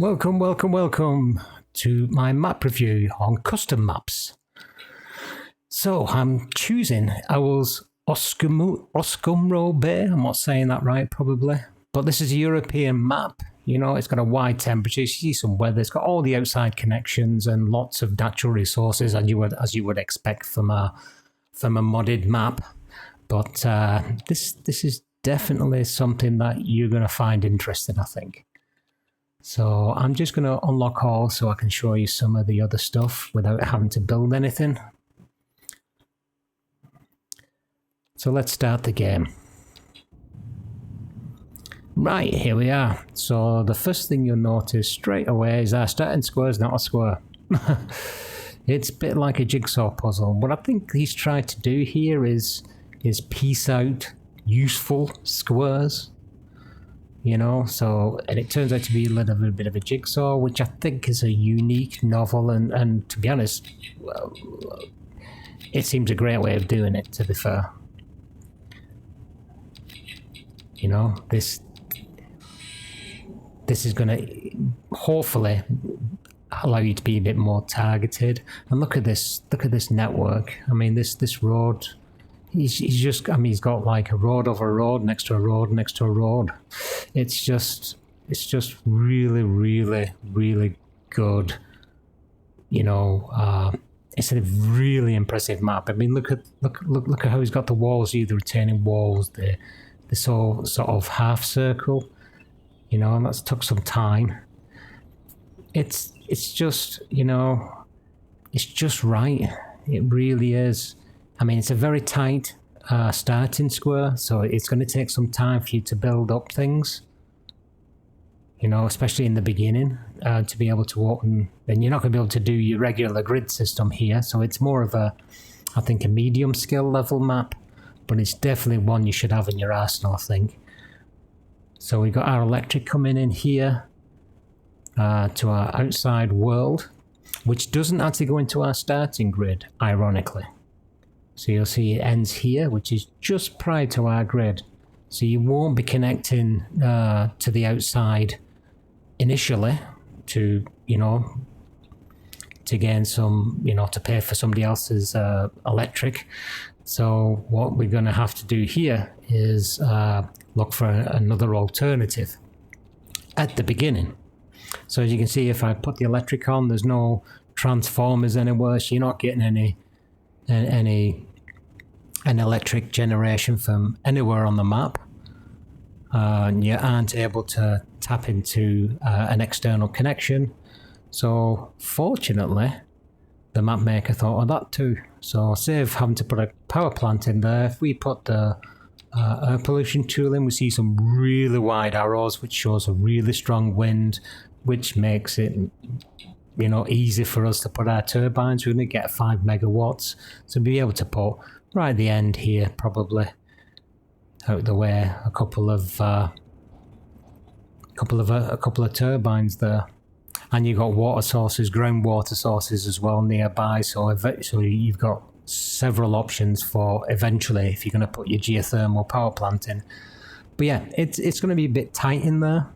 Welcome to my map review on custom maps. So I'm choosing Owl's Uskumru Bay. I'm not saying that right, probably. But this is a European map. You know, it's got a wide temperature. You see some weather. It's got all the outside connections and lots of natural resources, as you would expect from a modded map. But this is definitely something that you're going to find interesting, I think. So I'm just going to unlock all so I can show you some of the other stuff without having to build anything. So let's start the game. Right, here we are. So the first thing you'll notice straight away is our starting square is not a square. It's a bit like a jigsaw puzzle. What I think he's tried to do here is piece out useful squares. You know, so, and it turns out to be a little bit of a jigsaw, which I think is a unique, novel, and to be honest, well, it seems a great way of doing it, to be fair. You know, this is going to hopefully allow you to be a bit more targeted. And look at this network. I mean, this road. He's just, I mean, he's got like a road over a road next to a road next to a road. It's just really, really, really good. You know, it's a really impressive map. I mean, look at how he's got the walls, the retaining walls, this all sort of half circle. You know, and that's took some time. It's just, you know, it's just right. It really is. I mean, it's a very tight starting square, so it's going to take some time for you to build up things. You know, especially in the beginning, to be able to open. Then you're not going to be able to do your regular grid system here, so it's more of I think, a medium skill level map, but it's definitely one you should have in your arsenal, I think. So we've got our electric coming in here to our outside world, which doesn't actually go into our starting grid, ironically. So you'll see it ends here, which is just prior to our grid. So you won't be connecting to the outside initially to, you know, to gain some, you know, to pay for somebody else's electric. So what we're going to have to do here is look for another alternative at the beginning. So as you can see, if I put the electric on, there's no transformers anywhere, so you're not getting any electric generation from anywhere on the map. You aren't able to tap into an external connection. So fortunately, the map maker thought of that too. So save having to put a power plant in there. If we put the air pollution tool in, we see some really wide arrows, which shows a really strong wind, which makes it, you know, easy for us to put our turbines. We're going to get 5 megawatts, so we'll be able to put right at the end here, probably out the way, a couple of turbines there, and you've got water sources, groundwater sources as well nearby. So you've got several options for eventually if you're going to put your geothermal power plant in. But yeah, it's going to be a bit tight in there.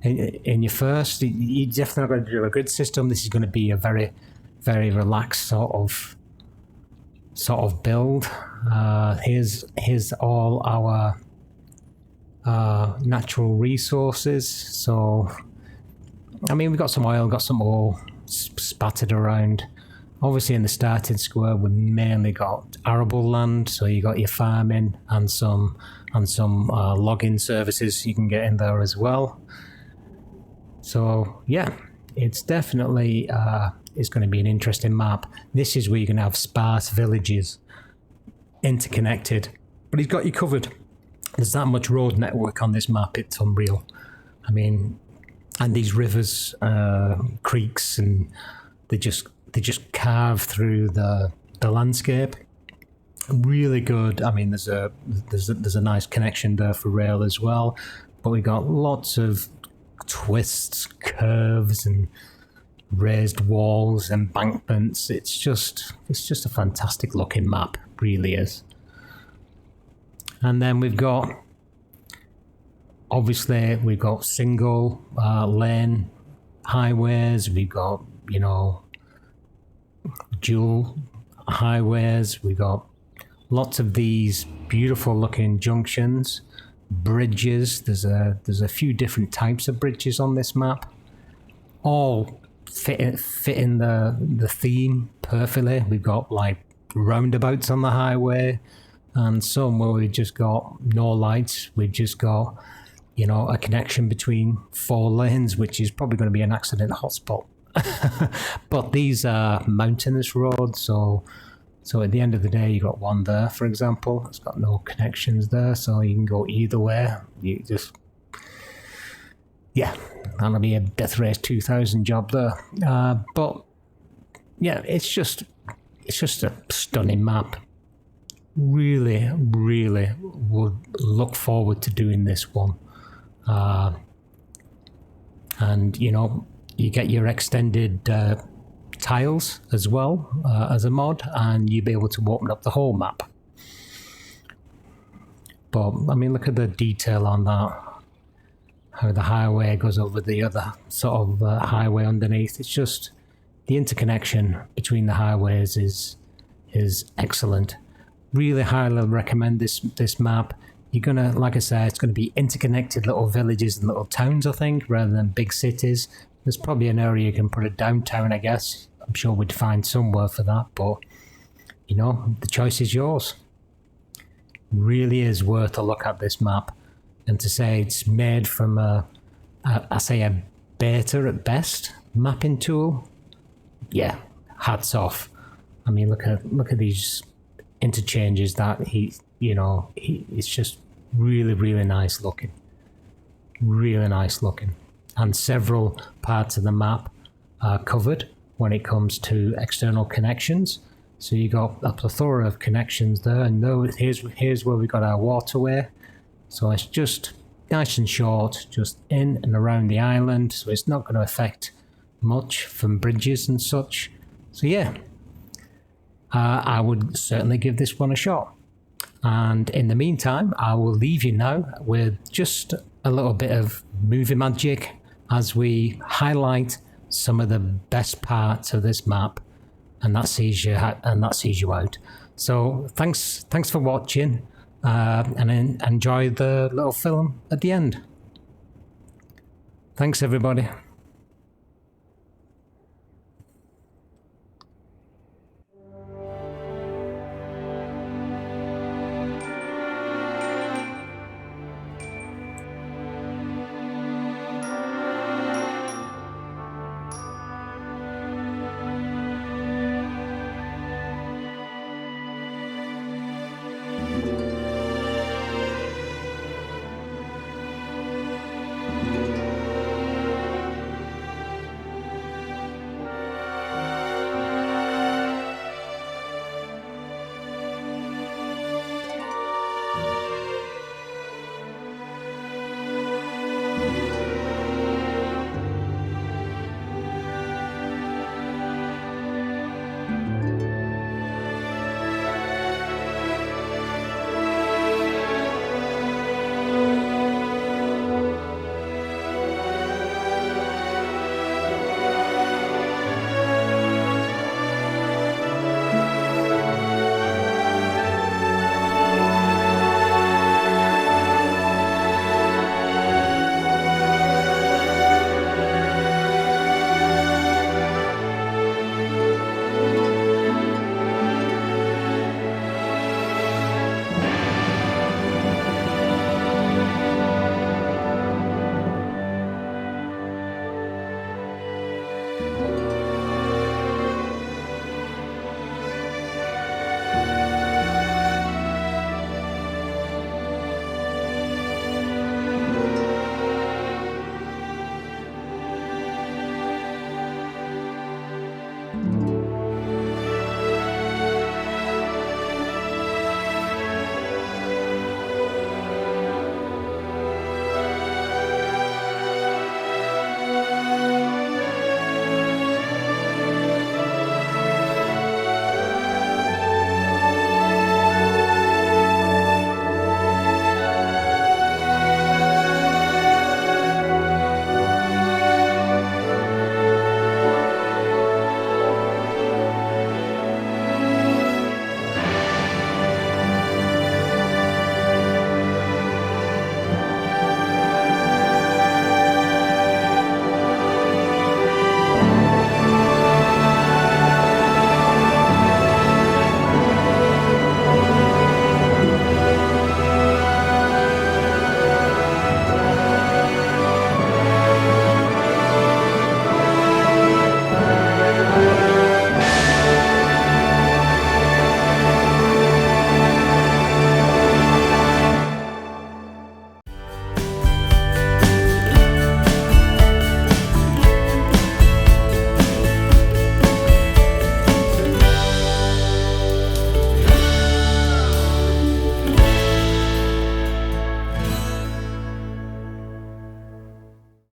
In your first, you're definitely not going to do a grid system. This is going to be a very, very relaxed sort of build. Here's all our natural resources. So, I mean, we've got some oil, got some ore spattered around. Obviously, in the starting square, we've mainly got arable land. So you got your farming and some logging services you can get in there as well. So yeah, it's definitely it's going to be an interesting map. This is where you're going to have sparse villages interconnected, but he's got you covered. There's that much road network on this map, it's unreal. I mean, and these rivers, creeks, and they just carve through the landscape. Really good. I mean, there's a nice connection there for rail as well, but we got lots of twists, curves, and raised walls, embankments. It's just a fantastic looking map, really is. And then we've got single lane highways, we've got, you know, dual highways, we've got lots of these beautiful looking junctions, bridges. There's a few different types of bridges on this map, all fit in the theme perfectly. We've got like roundabouts on the highway, and some where we've just got no lights. We've just got, you know, a connection between 4 lanes, which is probably going to be an accident hotspot. But these are mountainous roads, so at the end of the day, you got one there, for example. It's got no connections there, so you can go either way. You just, yeah, that'll be a Death Race 2000 job there. But yeah, it's just a stunning map. Really, really would look forward to doing this one. And you know, you get your extended tiles as well as a mod, and you'll be able to open up the whole map. But I mean, look at the detail on that, how the highway goes over the other sort of highway underneath. It's just the interconnection between the highways is excellent. Really highly recommend this map. You're gonna, like I said, it's gonna be interconnected little villages and little towns, I think, rather than big cities. There's probably an area you can put a downtown, I guess. I'm sure we'd find somewhere for that, but you know, the choice is yours. Really is worth a look at this map. And to say it's made from a beta at best mapping tool, yeah, hats off. I mean, look at these interchanges that it's just really, really nice looking. Really nice looking. And several parts of the map are covered when it comes to external connections. So you got a plethora of connections there, and here's where we got our waterway. So it's just nice and short, just in and around the island, so it's not going to affect much from bridges and such. So yeah, I would certainly give this one a shot. And in the meantime, I will leave you now with just a little bit of movie magic as we highlight some of the best parts of this map, and that sees you out. So thanks for watching, and enjoy the little film at the end. Thanks, everybody.